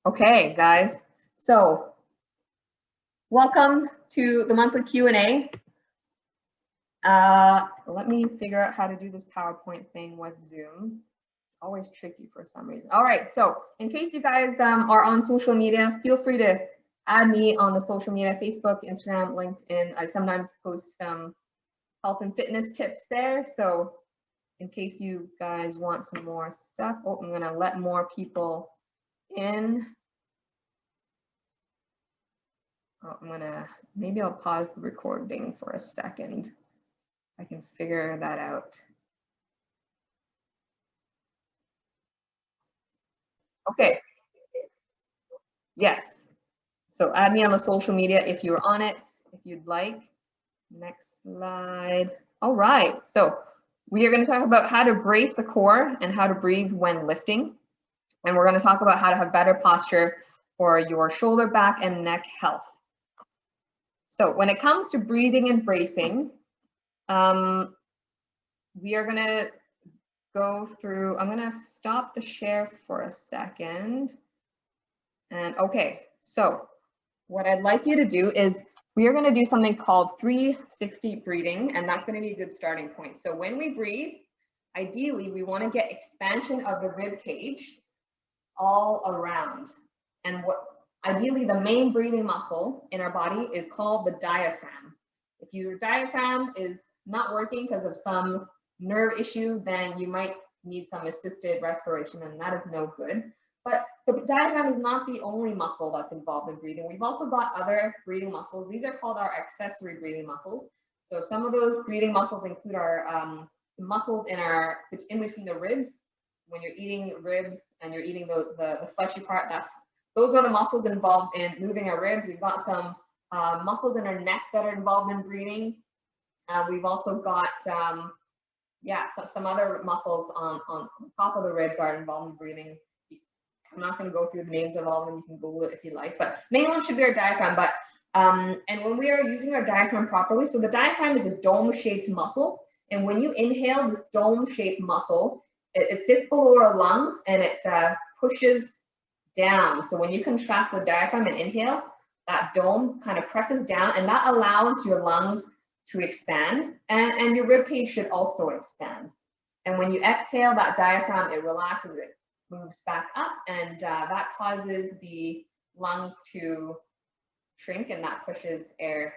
Okay, guys, so welcome to the monthly Q&A. Let me figure out how to do this PowerPoint thing with Zoom. Always tricky for some reason. All right, so in case you guys are on social media, feel free to add me on the social media, Facebook, Instagram, LinkedIn. I sometimes post some health and fitness tips there. So in case you guys want some more stuff, oh, I'm gonna let more people in. Oh, maybe I'll pause the recording for a second. I can figure that out. Okay. Yes. So add me on the social media if you're on it, if you'd like. Next slide. All right. So we are going to talk about how to brace the core and how to breathe when lifting. And we're going to talk about how to have better posture for your shoulder, back, and neck health. So when it comes to breathing and bracing, we are going to go through, I'm going to stop the share for a second. And okay, so what I'd like you to do is we are going to do something called 360 breathing, and that's going to be a good starting point. So when we breathe, ideally, we want to get expansion of the rib cage all around. And ideally, the main breathing muscle in our body is called the diaphragm. If your diaphragm is not working because of some nerve issue, then you might need some assisted respiration, and that is no good. But the diaphragm is not the only muscle that's involved in breathing. We've also got other breathing muscles. These are called our accessory breathing muscles. So some of those breathing muscles include our muscles in between the ribs. When you're eating ribs and you're eating the fleshy part, those are the muscles involved in moving our ribs. We've got some muscles in our neck that are involved in breathing. We've also got some other muscles on top of the ribs are involved in breathing. I'm not going to go through the names of all of them. You can Google it if you like, but main one should be our diaphragm. But and when we are using our diaphragm properly, so the diaphragm is a dome-shaped muscle, and when you inhale, this dome-shaped muscle, it sits below our lungs and it pushes down. So when you contract the diaphragm and inhale, that dome kind of presses down, and that allows your lungs to expand, and your rib cage should also expand. And when you exhale, that diaphragm, it relaxes, it moves back up, and that causes the lungs to shrink, and that pushes air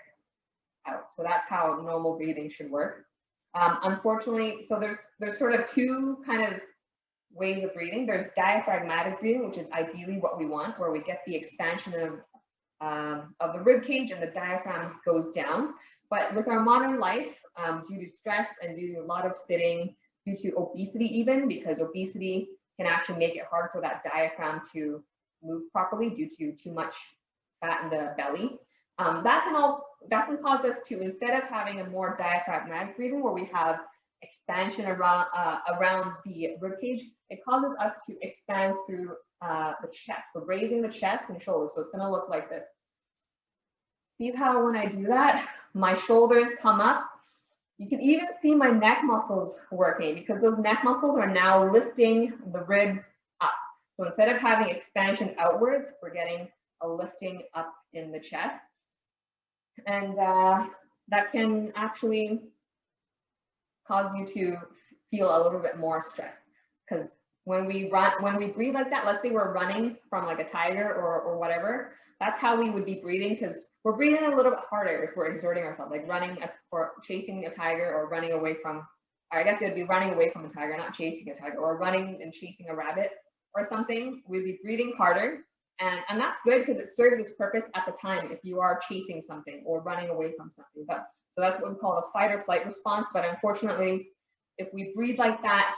out. So that's how normal breathing should work. Unfortunately, so there's sort of two kind of ways of breathing. There's diaphragmatic breathing, which is ideally what we want, where we get the expansion of the rib cage and the diaphragm goes down. But with our modern life, due to stress and due to a lot of sitting, due to obesity even, because obesity can actually make it hard for that diaphragm to move properly due to too much fat in the belly. That can cause us to, instead of having a more diaphragmatic breathing where we have expansion around the rib cage, it causes us to expand through the chest, so raising the chest and shoulders. So it's going to look like this. See how when I do that, my shoulders come up. You can even see my neck muscles working because those neck muscles are now lifting the ribs up. So instead of having expansion outwards, we're getting a lifting up in the chest. And that can actually cause you to feel a little bit more stressed, because when we breathe like that, let's say we're running from like a tiger or whatever, that's how we would be breathing, because we're breathing a little bit harder if we're exerting ourselves, like running or chasing a tiger, or running away from, I guess it would be running away from a tiger, not chasing a tiger, or running and chasing a rabbit or something. We'd be breathing harder, and that's good because it serves its purpose at the time if you are chasing something or running away from something. But so that's what we call a fight or flight response. But unfortunately, if we breathe like that,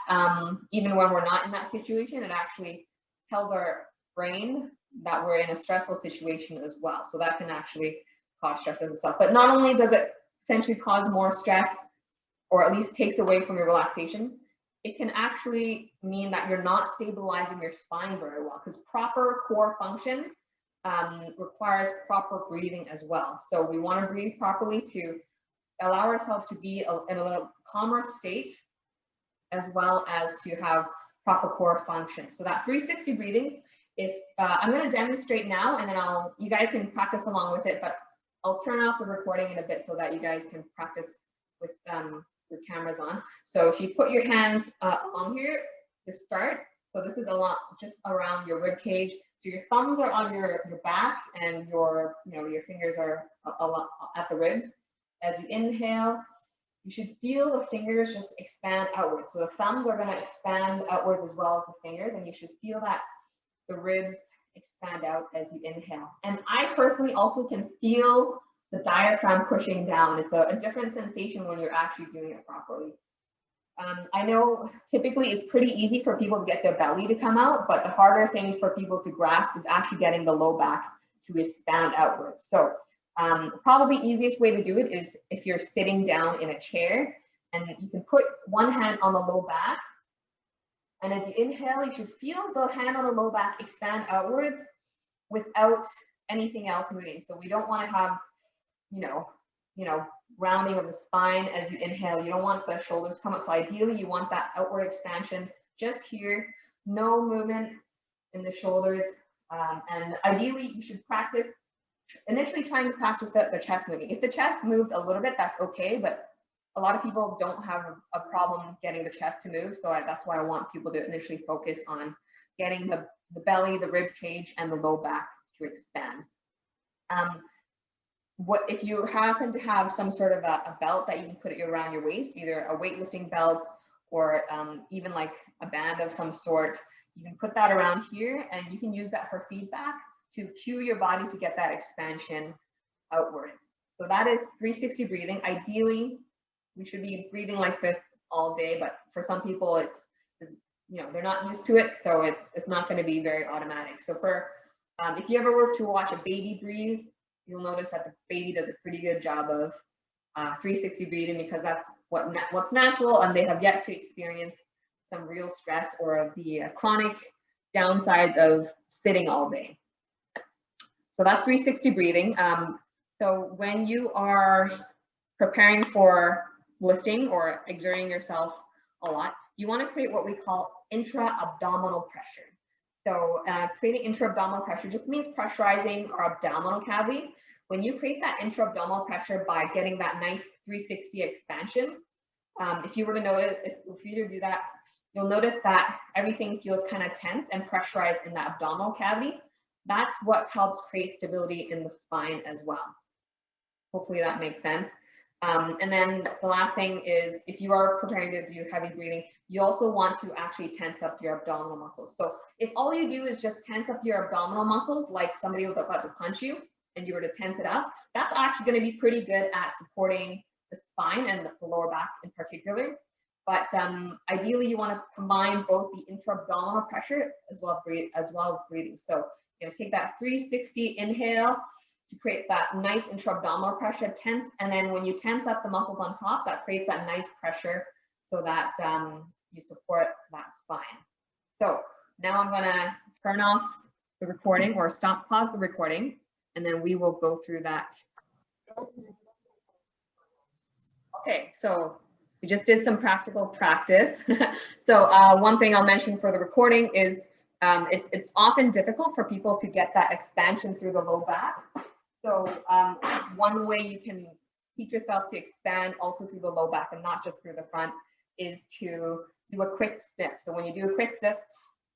even when we're not in that situation, it actually tells our brain that we're in a stressful situation as well. So that can actually cause stress as itself. But not only does it potentially cause more stress, or at least takes away from your relaxation, it can actually mean that you're not stabilizing your spine very well, because proper core function requires proper breathing as well. So we want to breathe properly to allow ourselves to be in a little calmer state, as well as to have proper core function. So that 360 breathing If I'm going to demonstrate now, and then you guys can practice along with it, but I'll turn off the recording in a bit so that you guys can practice with your cameras on. So if you put your hands along here to start, so this is a lot just around your rib cage. So your thumbs are on your back, and your fingers are a lot at the ribs. As you inhale, you should feel the fingers just expand outwards. So the thumbs are going to expand outwards as well as the fingers, and you should feel that the ribs expand out as you inhale. And I personally also can feel the diaphragm pushing down. It's a different sensation when you're actually doing it properly. I know typically it's pretty easy for people to get their belly to come out, but the harder thing for people to grasp is actually getting the low back to expand outwards. So probably easiest way to do it is if you're sitting down in a chair, and you can put one hand on the low back, and as you inhale, you should feel the hand on the low back expand outwards without anything else moving. So we don't want to have, rounding of the spine as you inhale. You don't want the shoulders to come up. So ideally, you want that outward expansion just here, no movement in the shoulders. And ideally, you should practice, initially trying to practice the chest moving. If the chest moves a little bit, that's okay, but a lot of people don't have a problem getting the chest to move. So that's why I want people to initially focus on getting the belly, the rib cage, and the low back to expand. What if you happen to have some sort of a belt that you can put around your waist, either a weightlifting belt or even like a band of some sort, you can put that around here, and you can use that for feedback to cue your body to get that expansion outwards. So that is 360 breathing. Ideally, we should be breathing like this all day, but for some people it's they're not used to it, so it's not going to be very automatic. So for if you ever were to watch a baby breathe, you'll notice that the baby does a pretty good job of 360 breathing, because that's what's natural, and they have yet to experience some real stress or the chronic downsides of sitting all day. So that's 360 breathing. So when you are preparing for lifting or exerting yourself a lot, you want to create what we call intra-abdominal pressure. So creating intra-abdominal pressure just means pressurizing our abdominal cavity. When you create that intra-abdominal pressure by getting that nice 360 expansion, if you were to notice, if you do that, you'll notice that everything feels kind of tense and pressurized in that abdominal cavity. That's what helps create stability in the spine as well. Hopefully that makes sense. And then the last thing is, if you are preparing to do heavy breathing, you also want to actually tense up your abdominal muscles. So if all you do is just tense up your abdominal muscles, like somebody was about to punch you and you were to tense it up, that's actually going to be pretty good at supporting the spine and the lower back in particular. But ideally, you want to combine both the intra-abdominal pressure as well as breathing. So take that 360 inhale to create that nice intra-abdominal pressure, tense, and then when you tense up the muscles on top, that creates that nice pressure so that you support that spine. So now I'm going to turn off the recording, or pause the recording, and then we will go through that. Okay, so we just did some practical practice. So one thing I'll mention for the recording is it's often difficult for people to get that expansion through the low back. So one way you can teach yourself to expand also through the low back and not just through the front is to do a quick sniff. So when you do a quick sniff,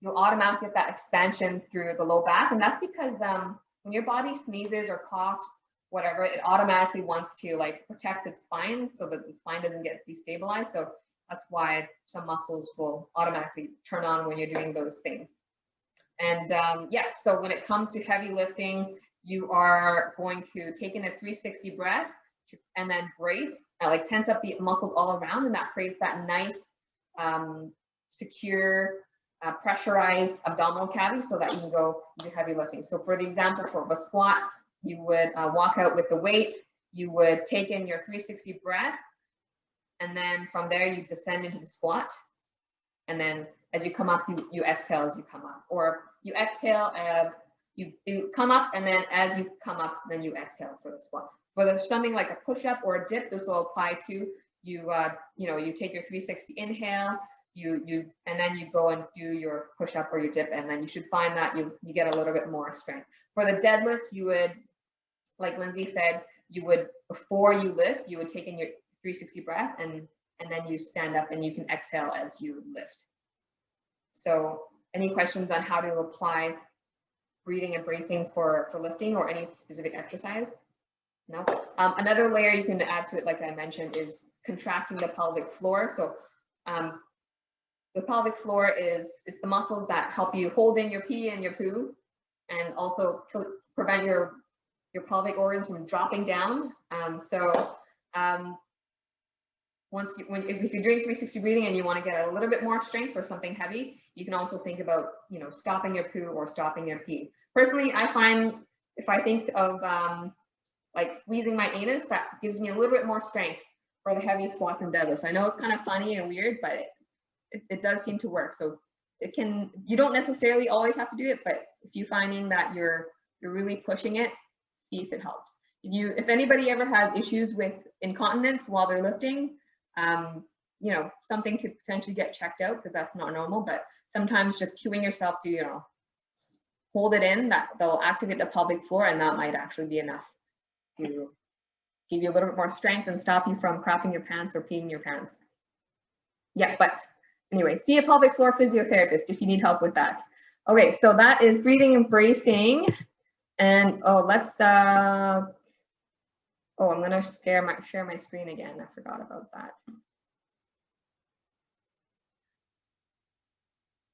you'll automatically get that expansion through the low back. And that's because when your body sneezes or coughs, whatever, it automatically wants to protect its spine so that the spine doesn't get destabilized. So that's why some muscles will automatically turn on when you're doing those things. And yeah, so when it comes to heavy lifting, you are going to take in a 360 breath and then brace, tense up the muscles all around, and that creates that nice, secure, pressurized abdominal cavity so that you can go do heavy lifting. So for the example, for the squat, you would walk out with the weight, you would take in your 360 breath, and then from there you descend into the squat. And then as you come up, you exhale as you come up, or you exhale, you come up, and then as you come up, then you exhale for the squat. For something like a push-up or a dip, this will apply to you. You take your 360 inhale, and then you go and do your push-up or your dip, and then you should find that you get a little bit more strength. For the deadlift, you would, like Lindsay said, you would, before you lift, you would take in your 360 breath, and then you stand up and you can exhale as you lift. So any questions on how to apply breathing and bracing for lifting or any specific exercise? No. Another layer you can add to it, like I mentioned, is contracting the pelvic floor. So the pelvic floor it's the muscles that help you hold in your pee and your poo, and also prevent your pelvic organs from dropping down. If you're doing 360 breathing and you want to get a little bit more strength for something heavy, you can also think about, you know, stopping your poo or stopping your pee. Personally, I find if I think of like squeezing my anus, that gives me a little bit more strength for the heavy squats and deadlifts. I know it's kind of funny and weird, but it does seem to work. So you don't necessarily always have to do it, but if you're finding that you're really pushing it, see if it helps. If anybody ever has issues with incontinence while they're lifting, you know, something to potentially get checked out, because that's not normal, but sometimes just cueing yourself to, you know, hold it in, that'll activate the pelvic floor, and that might actually be enough to give you a little bit more strength and stop you from crapping your pants or peeing your pants. Yeah, but anyway, see a pelvic floor physiotherapist if you need help with that. Okay, so that is breathing and bracing. And I'm gonna share my screen again. I forgot about that.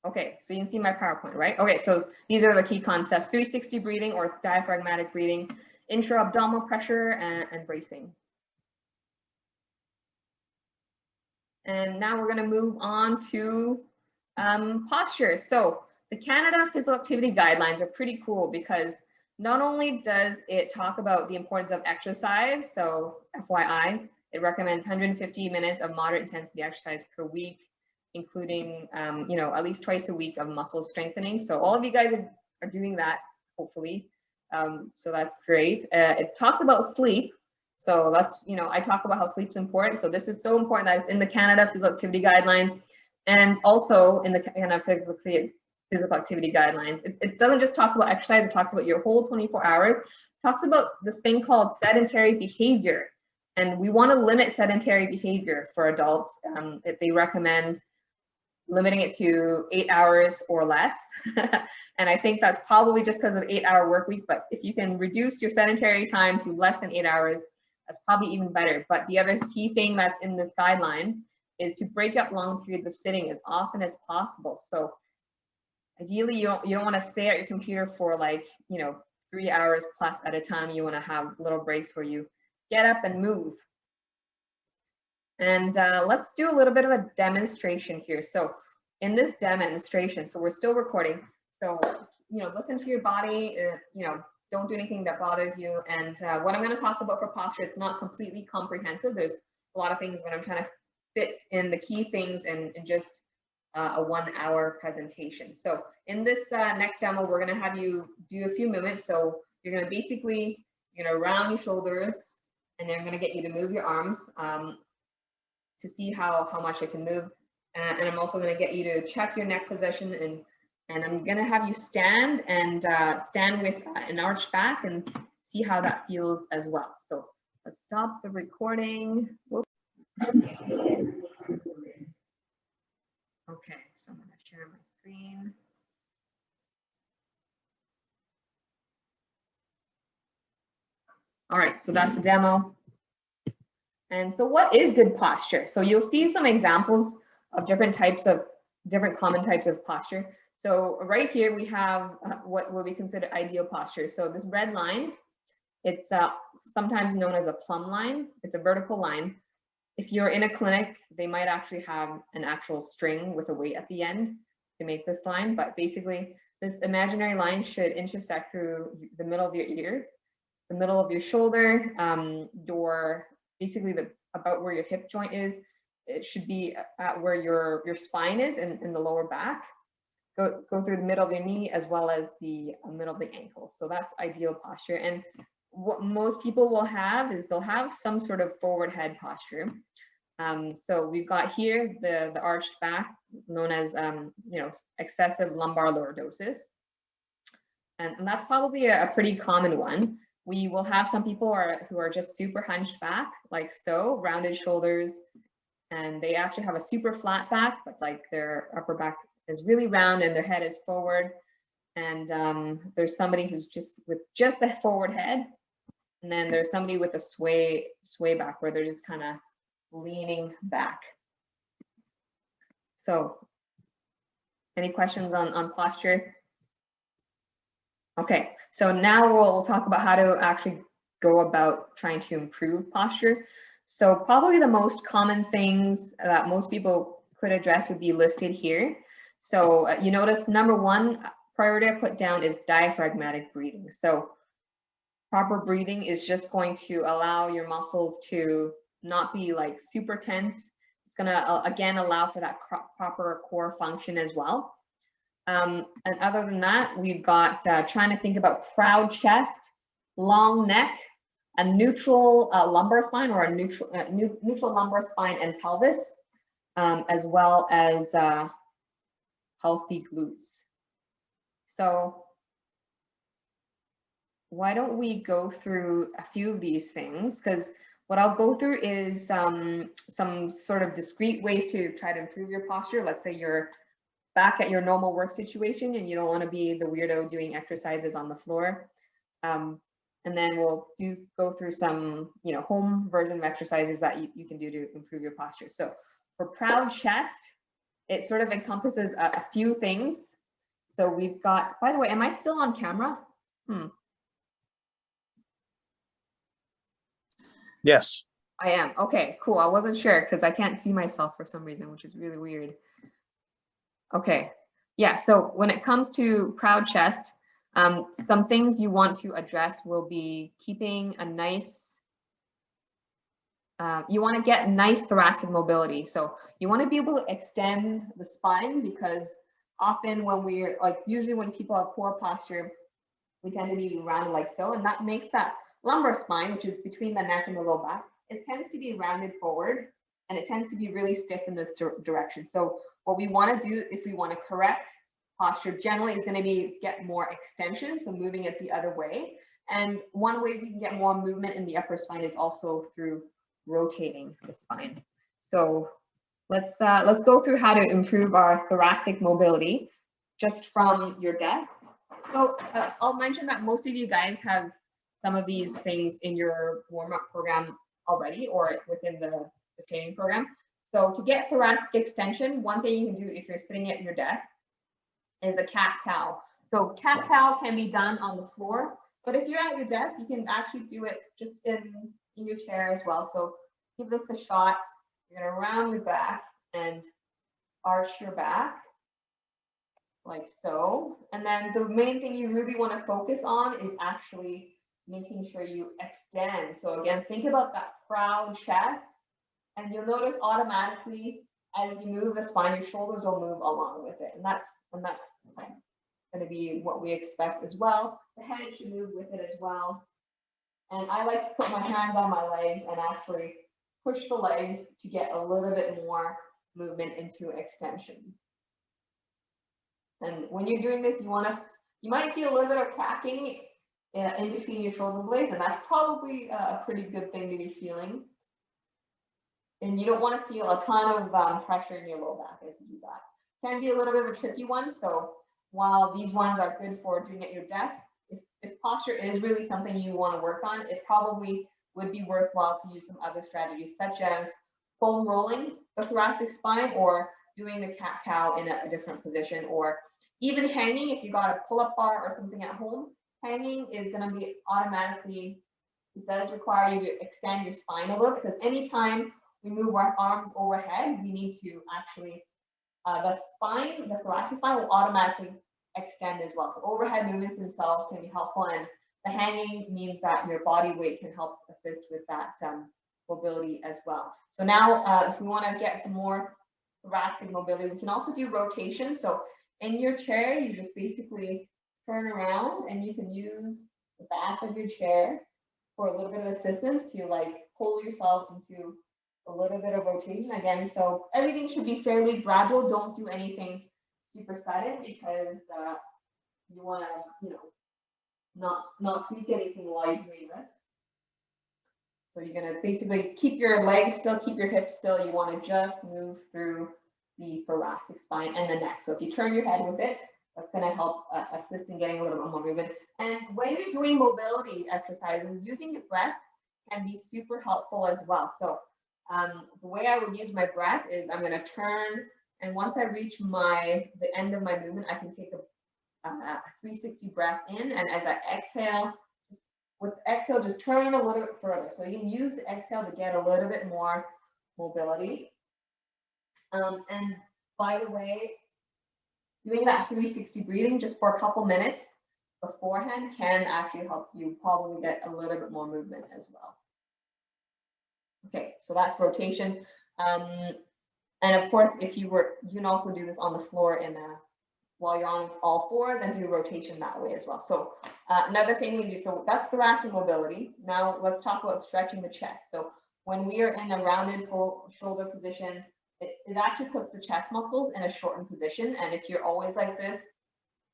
Okay, so you can see my PowerPoint, right? Okay, so these are the key concepts: 360 breathing or diaphragmatic breathing, intra-abdominal pressure, and bracing. And now we're gonna move on to posture. So the Canada Physical Activity Guidelines are pretty cool because not only does it talk about the importance of exercise, so FYI, it recommends 150 minutes of moderate intensity exercise per week, including, you know, at least twice a week of muscle strengthening. So all of you guys are doing that, hopefully. So that's great. It talks about sleep. So that's, you know, I talk about how sleep's important. So this is so important that it's in the Canada Physical Activity Guidelines and also in the Canada Physical Activity Guidelines. It doesn't just talk about exercise, it talks about your whole 24 hours. It talks about this thing called sedentary behavior. And we want to limit sedentary behavior for adults. They recommend limiting it to 8 hours or less. And I think that's probably just because of 8-hour work week, but if you can reduce your sedentary time to less than 8 hours, that's probably even better. But the other key thing that's in this guideline is to break up long periods of sitting as often as possible. So ideally, you don't want to stay at your computer for like, you know, 3 hours plus at a time. You want to have little breaks where you get up and move. And let's do a little bit of a demonstration here. So in this demonstration, so we're still recording. So, you know, listen to your body, you know, don't do anything that bothers you. And what I'm going to talk about for posture, it's not completely comprehensive. There's a lot of things that I'm trying to fit in the key things in just a 1-hour presentation. So in this next demo, we're going to have you do a few movements. So you're going to basically, you're going to round your shoulders, and then I'm going to get you to move your arms to see how much I can move. And I'm also going to get you to check your neck position, and I'm going to have you stand and stand with an arched back and see how that feels as well. So let's stop the recording. Whoop. Okay, so I'm going to share my screen. All right, so that's the demo. And so what is good posture? So you'll see some examples of different common types of posture. So right here we have what we consider ideal posture. So this red line, it's sometimes known as a plumb line. It's a vertical line. If you're in a clinic, they might actually have an actual string with a weight at the end to make this line. But basically, this imaginary line should intersect through the middle of your ear, the middle of your shoulder, basically about where your hip joint is. It should be at where your spine is in the lower back. Go through the middle of your knee as well as the middle of the ankle. So that's ideal posture. And what most people will have is they'll have some sort of forward head posture. So we've got here the arched back, known as excessive lumbar lordosis, and that's probably a pretty common one. We will have some people who are just super hunched back, like so, rounded shoulders, and they actually have a super flat back, but like their upper back is really round and their head is forward. And there's somebody who's just with just the forward head, and then there's somebody with a sway back where they're just kind of leaning back. So any questions on posture? Okay, so now we'll talk about how to actually go about trying to improve posture. So probably the most common things that most people could address would be listed here. So you notice number one priority I put down is diaphragmatic breathing. So proper breathing is just going to allow your muscles to not be like super tense. It's gonna again allow for that proper core function as well. And other than that, we've got trying to think about proud chest, long neck, a neutral lumbar spine, or a neutral lumbar spine and pelvis, as well as healthy glutes. So why don't we go through a few of these things? Because what I'll go through is some sort of discrete ways to try to improve your posture. Let's say you're back at your normal work situation and you don't want to be the weirdo doing exercises on the floor. And then we'll go through some home version of exercises that you can do to improve your posture. So for proud chest, it sort of encompasses a few things. So we've got, by the way, am I still on camera? Yes. I am. Okay, cool. I wasn't sure because I can't see myself for some reason, which is really weird. Okay, yeah, so when it comes to proud chest, some things you want to address will be keeping a nice, you want to get nice thoracic mobility. So you want to be able to extend the spine, because often when we're usually when people have poor posture, we tend to be rounded like so, and that makes that lumbar spine, which is between the neck and the low back, it tends to be rounded forward, and it tends to be really stiff in this direction. So what we want to do if we want to correct posture generally is going to be get more extension, so moving it the other way. And one way we can get more movement in the upper spine is also through rotating the spine. So let's go through how to improve our thoracic mobility just from your desk. So I'll mention that most of you guys have some of these things in your warm-up program already, or within the training program. So to get thoracic extension, one thing you can do if you're sitting at your desk is a cat-cow. So cat-cow can be done on the floor, but if you're at your desk, you can actually do it just in your chair as well. So give this a shot. You're gonna round your back and arch your back like so. And then the main thing you really want to focus on is actually making sure you extend. So again, think about that proud chest, and you'll notice automatically as you move the spine, your shoulders will move along with it. And that's going to be what we expect as well. The head should move with it as well. And I like to put my hands on my legs and actually push the legs to get a little bit more movement into extension. And when you're doing this, you might feel a little bit of cracking in between your shoulder blades, and that's probably a pretty good thing to be feeling. And you don't want to feel a ton of pressure in your low back as you do that. Can be a little bit of a tricky one. So while these ones are good for doing at your desk, if posture is really something you want to work on, it probably would be worthwhile to use some other strategies, such as foam rolling the thoracic spine, or doing the cat-cow in a different position, or even hanging. If you got a pull-up bar or something at home, hanging is going to be automatically, it does require you to extend your spine a little, because anytime we move our arms overhead, we need to actually, the thoracic spine will automatically extend as well. So overhead movements themselves can be helpful, and the hanging means that your body weight can help assist with that mobility as well. So now if we want to get some more thoracic mobility, we can also do rotation. So in your chair, you just basically turn around, and you can use the back of your chair for a little bit of assistance to pull yourself into a little bit of rotation again. So everything should be fairly gradual. Don't do anything super sudden because you want to, not tweak anything while you're doing this. So you're going to basically keep your legs still, keep your hips still. You want to just move through the thoracic spine and the neck. So if you turn your head with it, that's going to help assist in getting a little bit more movement. And when you're doing mobility exercises, using your breath can be super helpful as well. So the way I would use my breath is I'm going to turn, and once I reach the end of my movement, I can take a 360 breath in, and as I exhale, with exhale, just turn a little bit further. So you can use the exhale to get a little bit more mobility. And by the way, doing that 360 breathing just for a couple minutes beforehand can actually help you probably get a little bit more movement as well. Okay, so that's rotation. And of course, you can also do this on the floor while you're on all fours and do rotation that way as well. So another thing we do, so that's thoracic mobility. Now let's talk about stretching the chest. So when we are in a rounded full shoulder position, it actually puts the chest muscles in a shortened position. And if you're always like this,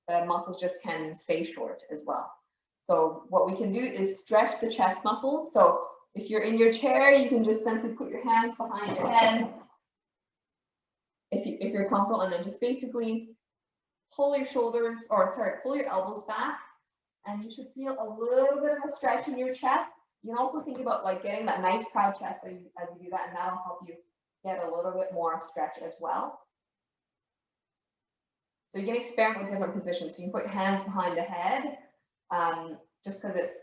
the muscles just can stay short as well. So what we can do is stretch the chest muscles. So if you're in your chair, you can just simply put your hands behind your head if you're comfortable, and then just basically pull your pull your elbows back, and you should feel a little bit of a stretch in your chest. You can also think about like getting that nice proud chest as you do that, and that'll help you get a little bit more stretch as well. So you can experiment with different positions. So you can put your hands behind the head, just because it's,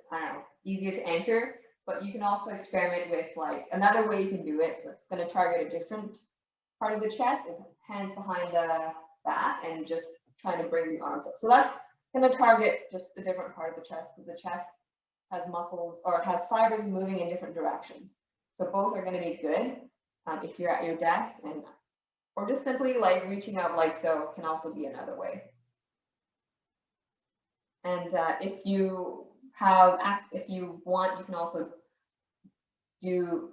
easier to anchor. But you can also experiment with like another way you can do it. That's going to target a different part of the chest. Is hands behind the back and just trying to bring the arms up. So that's going to target just a different part of the chest. So the chest has muscles or has fibers moving in different directions. So both are going to be good if you're at your desk, or just simply like reaching out like so can also be another way. And if you want, you can also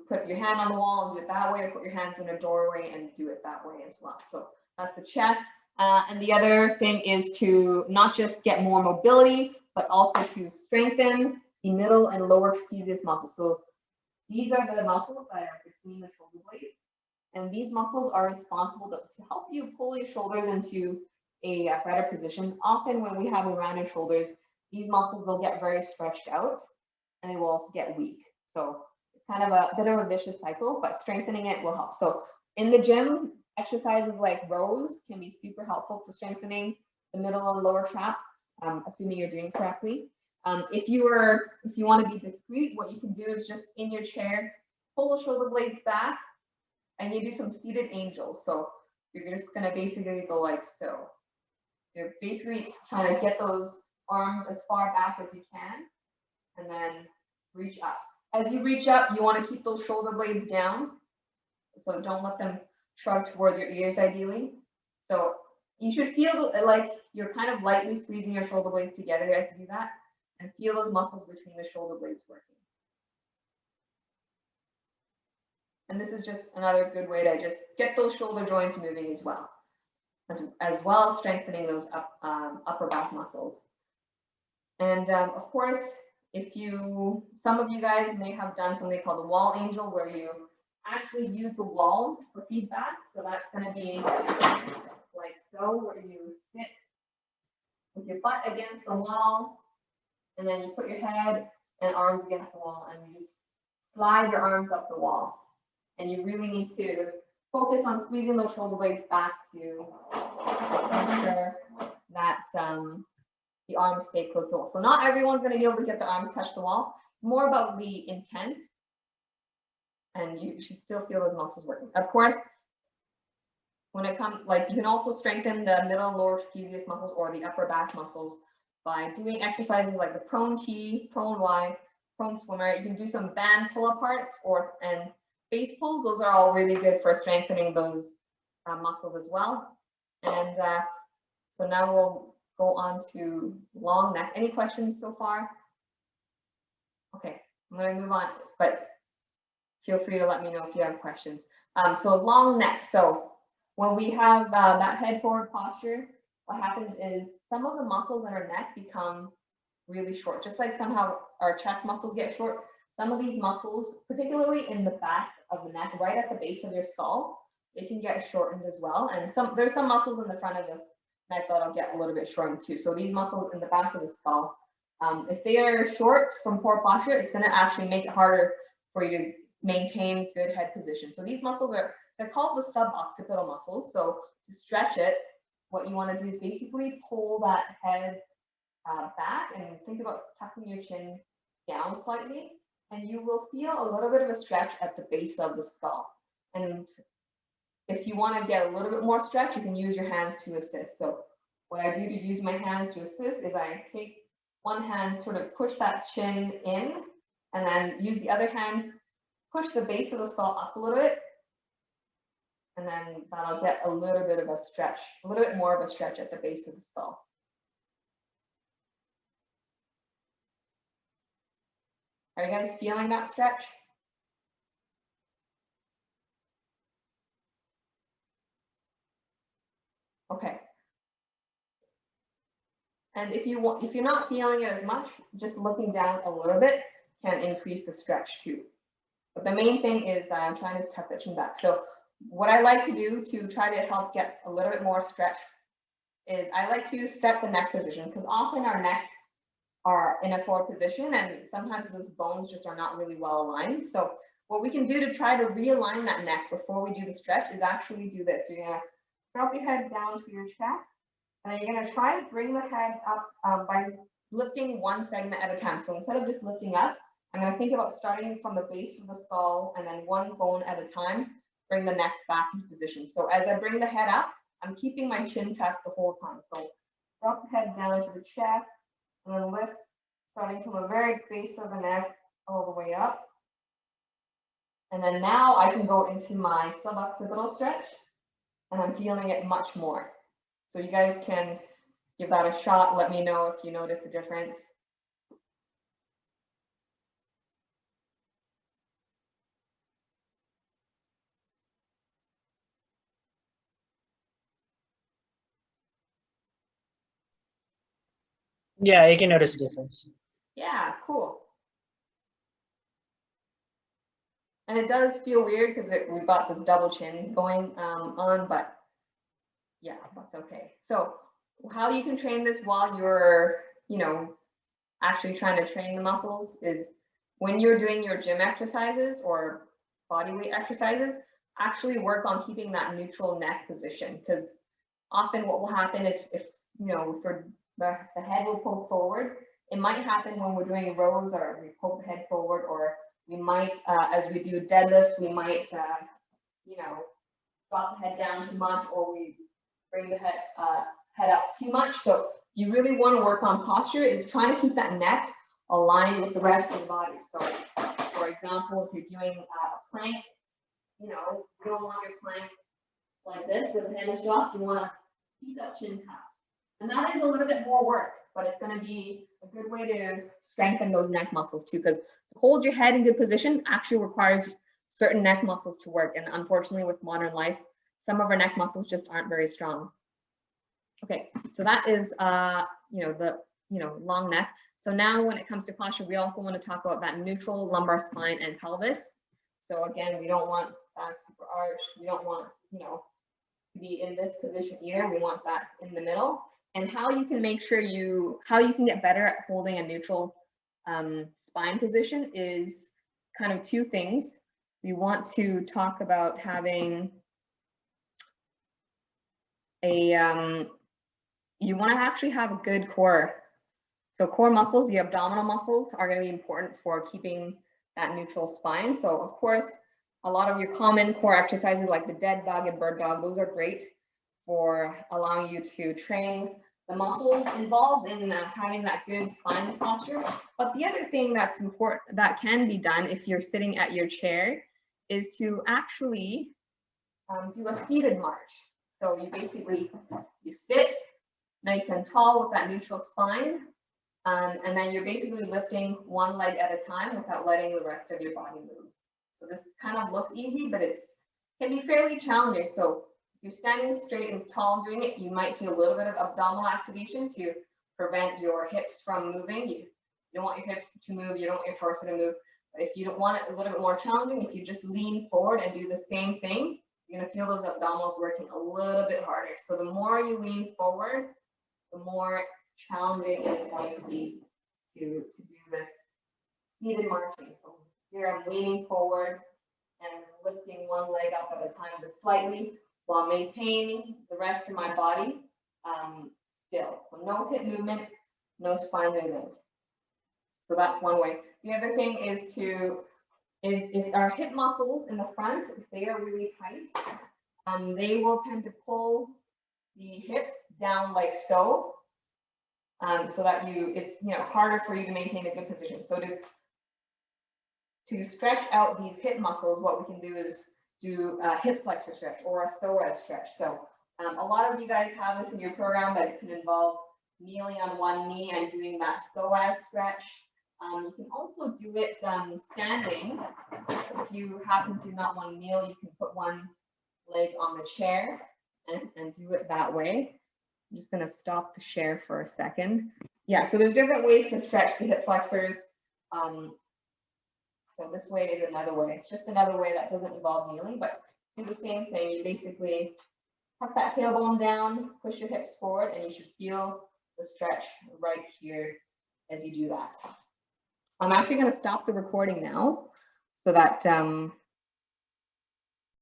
put your hand on the wall and do it that way, or put your hands in a doorway and do it that way as well. So that's the chest. And the other thing is to not just get more mobility, but also to strengthen the middle and lower trapezius muscles. So these are the muscles that are between the shoulder blades. And these muscles are responsible to help you pull your shoulders into a better position. Often when we have rounded shoulders, these muscles will get very stretched out and they will also get weak. So it's kind of a bit of a vicious cycle, but strengthening it will help. So in the gym, exercises like rows can be super helpful for strengthening the middle and lower traps, assuming you're doing correctly. If you want to be discreet, what you can do is just in your chair, pull the shoulder blades back, and you do some seated angels. So you're just going to basically go like so. You're basically trying to get those arms as far back as you can, and then reach up. As you reach up, you want to keep those shoulder blades down. So don't let them shrug towards your ears ideally. So you should feel like you're kind of lightly squeezing your shoulder blades together as you do that, and feel those muscles between the shoulder blades working. And this is just another good way to just get those shoulder joints moving as well as strengthening those upper back muscles. And of course, some of you guys may have done something called the wall angel, where you actually use the wall for feedback. So that's going to be like so, where you sit with your butt against the wall, and then you put your head and arms against the wall, and you just slide your arms up the wall. And you really need to focus on squeezing those shoulder blades back to make sure that the arms stay close to the wall. So not everyone's going to be able to get their arms touch the wall. It's more about the intent, and you should still feel those muscles working. Of course, when it comes, like, you can also strengthen the middle and lower trapezius muscles or the upper back muscles by doing exercises like the prone T, prone Y, prone swimmer. You can do some band pull aparts and face pulls. Those are all really good for strengthening those muscles as well. And so now we'll go on to long neck. Any questions so far? Okay, I'm going to move on. But feel free to let me know if you have questions. So long neck. So when we have that head forward posture, what happens is some of the muscles in our neck become really short, just like somehow our chest muscles get short. Some of these muscles, particularly in the back of the neck, right at the base of your skull, they can get shortened as well. And there's some muscles in the front of this neck that'll get a little bit shortened too. So these muscles in the back of the skull, if they are short from poor posture, it's going to actually make it harder for you to maintain good head position. So these muscles they're called the suboccipital muscles. So to stretch it, what you want to do is basically pull that head back and think about tucking your chin down slightly, and you will feel a little bit of a stretch at the base of the skull. And if you want to get a little bit more stretch, you can use your hands to assist. So what I do to use my hands to assist is I take one hand, sort of push that chin in, and then use the other hand, push the base of the skull up a little bit, and then that'll get a little bit of a stretch, a little bit more of a stretch at the base of the skull. Are you guys feeling that stretch? Okay. And if you're not feeling it as much, just looking down a little bit can increase the stretch too. But the main thing is I'm trying to tuck the chin back. So what I like to do to try to help get a little bit more stretch is I like to set the neck position, because often our necks are in a forward position and sometimes those bones just are not really well aligned. So what we can do to try to realign that neck before we do the stretch is actually do this. So you're going to drop your head down to your chest, and then you're going to try to bring the head up by lifting one segment at a time. So instead of just lifting up, I'm going to think about starting from the base of the skull and then one bone at a time, bring the neck back into position. So as I bring the head up, I'm keeping my chin tucked the whole time. So drop the head down to the chest, and then lift, starting from the very base of the neck all the way up. And then now I can go into my suboccipital stretch, and I'm feeling it much more. So you guys can give that a shot. Let me know if you notice a difference. Yeah, you can notice a difference. Yeah, cool. And it does feel weird because we've got this double chin going on, but yeah, that's okay. So how you can train this while you're, actually trying to train the muscles is when you're doing your gym exercises or body weight exercises, actually work on keeping that neutral neck position, because often what will happen is if the head will poke forward. It might happen when we're doing rows or we poke the head forward, or we might, as we do deadlifts, we might, drop the head down too much, or we bring the head up too much. So you really want to work on posture is trying to keep that neck aligned with the rest of the body. So for example, if you're doing a plank, you don't want your plank like this where the head is dropped. You want to keep that chin tucked. And that is a little bit more work, but it's going to be a good way to strengthen those neck muscles too, because to hold your head in good position actually requires certain neck muscles to work. And unfortunately, with modern life, some of our neck muscles just aren't very strong. Okay, so that is, long neck. So now when it comes to posture, we also want to talk about that neutral lumbar spine and pelvis. So again, we don't want back super arched. We don't want, to be in this position either. We want that in the middle. And how you can make sure how you can get better at holding a neutral spine position is kind of two things. We want to talk about having you want to actually have a good core. So core muscles, the abdominal muscles, are going to be important for keeping that neutral spine. So of course, a lot of your common core exercises like the dead bug and bird dog, those are great for allowing you to train the muscles involved in having that good spine posture. But the other thing that's important that can be done if you're sitting at your chair is to actually do a seated march. So you sit nice and tall with that neutral spine, and then you're basically lifting one leg at a time without letting the rest of your body move. So this kind of looks easy, but it can be fairly challenging. So if you're standing straight and tall doing it, you might feel a little bit of abdominal activation to prevent your hips from moving. You don't want your hips to move, you don't want your torso to move. But if you don't want it a little bit more challenging, if you just lean forward and do the same thing, you're gonna feel those abdominals working a little bit harder. So the more you lean forward, the more challenging it's going to be to do this seated marching. So here I'm leaning forward and lifting one leg up at a time just slightly while maintaining the rest of my body still. So no hip movement, no spine movement. So that's one way. The other thing is if our hip muscles in the front, if they are really tight, they will tend to pull the hips down like so, so that it's harder for you to maintain a good position. So to stretch out these hip muscles, what we can do is do a hip flexor stretch or a psoas stretch. So a lot of you guys have this in your program, but it can involve kneeling on one knee and doing that psoas stretch. You can also do it standing. If you happen to not want to kneel, you can put one leg on the chair and do it that way. I'm just going to stop the share for a second. Yeah, so there's different ways to stretch the hip flexors. So this way is another way. It's just another way that doesn't involve kneeling, but do the same thing. You basically tuck that tailbone down, push your hips forward, and you should feel the stretch right here as you do that. I'm actually going to stop the recording now so that